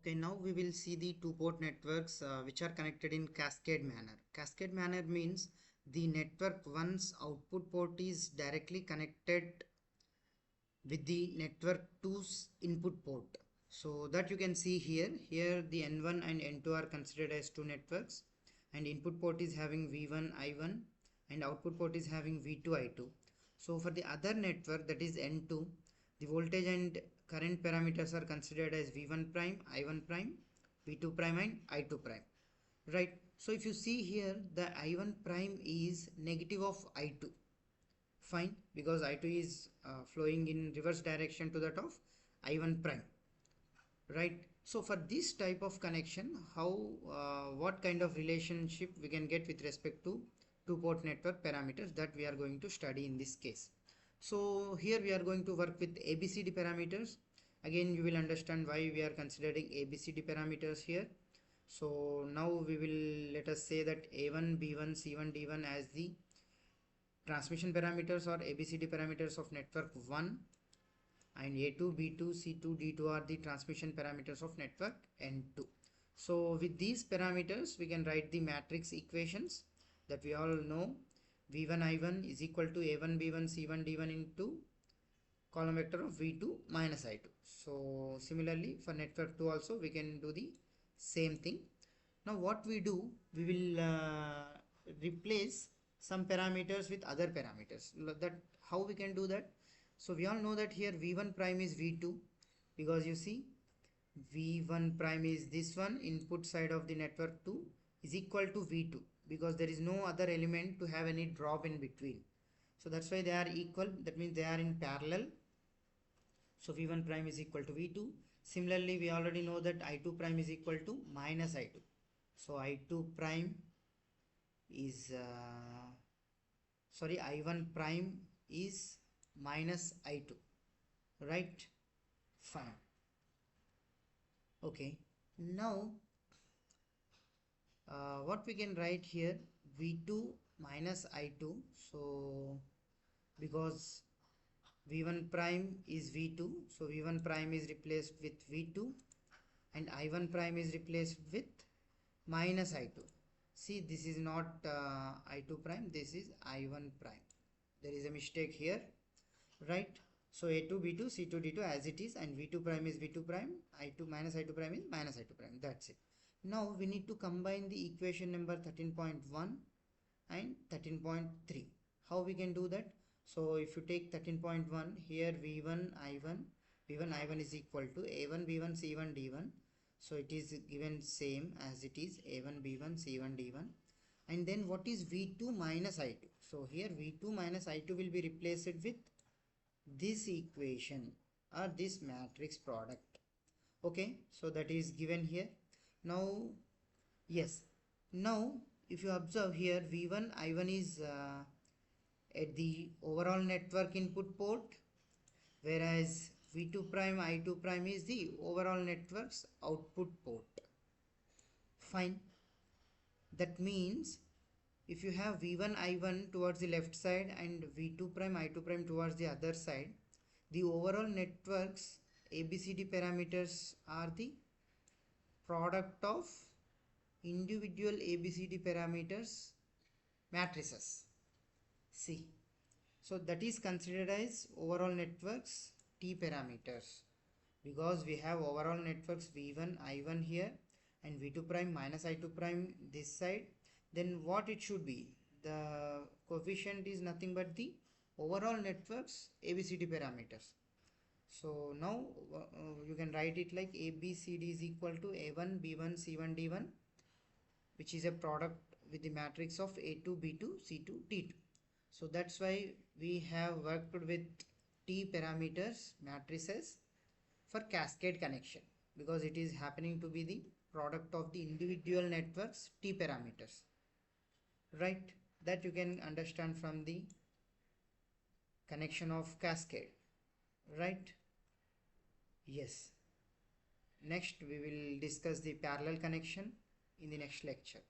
Okay, now we will see the two-port networks which are connected in cascade manner. Cascade manner means the network once output port is directly connected with the network 2's input port. So that you can see here. Here the N1 and N2 are considered as two networks, and input port is having V1, I1, and output port is having V2, I2. So for the other network, that is N2, the voltage and current parameters are considered as V1 prime, I1 prime, V2 prime and I2 prime. Right. So if you see here, the I1 prime is negative of I2. Fine, because I2 is flowing in reverse direction to that of I1 prime. Right. So for this type of connection, how what kind of relationship we can get with respect to two-port network parameters, that we are going to study in this case. So here we are going to work with ABCD parameters. Again, you will understand why we are considering ABCD parameters here. So now we will, let us say that A1, B1, C1, D1 as the transmission parameters or ABCD parameters of network 1, and A2, B2, C2, D2 are the transmission parameters of network N2. So with these parameters we can write the matrix equations that we all know. V1 I1 is equal to A1 B1 C1 D1 into column vector of V2 minus I2. So similarly for network 2 also we can do the same thing. Now what we do, we will replace some parameters with other parameters. That how we can do that? So we all know that here V1 prime is V2, because you see V1 prime is this one, input side of the network 2 is equal to V2, because there is no other element to have any drop in between. So that's why they are equal, that means they are in parallel. So V1 prime is equal to V2. Similarly, we already know that I2 prime is equal to minus I2. So I2 prime is I1 prime is minus I2, right? Fine. Okay, now what we can write here, V2 minus I2. So because V1 prime is V2, so V1 prime is replaced with V2 and I1 prime is replaced with minus I2. See, this is not I2 prime, this is I1 prime. There is a mistake here, right? So A2 B2 C2 D2 as it is, and V2 prime is V2 prime, I2 minus I2 prime is minus I2 prime. That's it. Now we need to combine the equation number 13.1 and 13.3. How we can do that? So if you take 13.1, here V1 I1 is equal to A1 B1 C1 D1. So it is given same as it is A1 B1 C1 D1. And then what is V2 minus I2? So here V2 minus I2 will be replaced with this equation or this matrix product. Okay, so that is given here. Now yes, now if you observe here, V1 I1 is at the overall network input port, whereas V2 prime I2 prime is the overall network's output port. Fine. That means if you have V1 I1 towards the left side and V2 prime I2 prime towards the other side, the overall network's ABCD parameters are the product of individual ABCD parameters matrices. See, so that is considered as overall networks T parameters, because we have overall networks V1 I1 here and V2 prime minus I2 prime this side. Then what it should be, the coefficient is nothing but the overall networks ABCD parameters. So now you can write it like ABCD is equal to A1 B1 C1 D1, which is a product with the matrix of A2 B2 C2 D2. So that's why we have worked with T parameters matrices for cascade connection, because it is happening to be the product of the individual networks T parameters, right? That you can understand from the connection of cascade, right? Yes. Next we will discuss the parallel connection in the next lecture.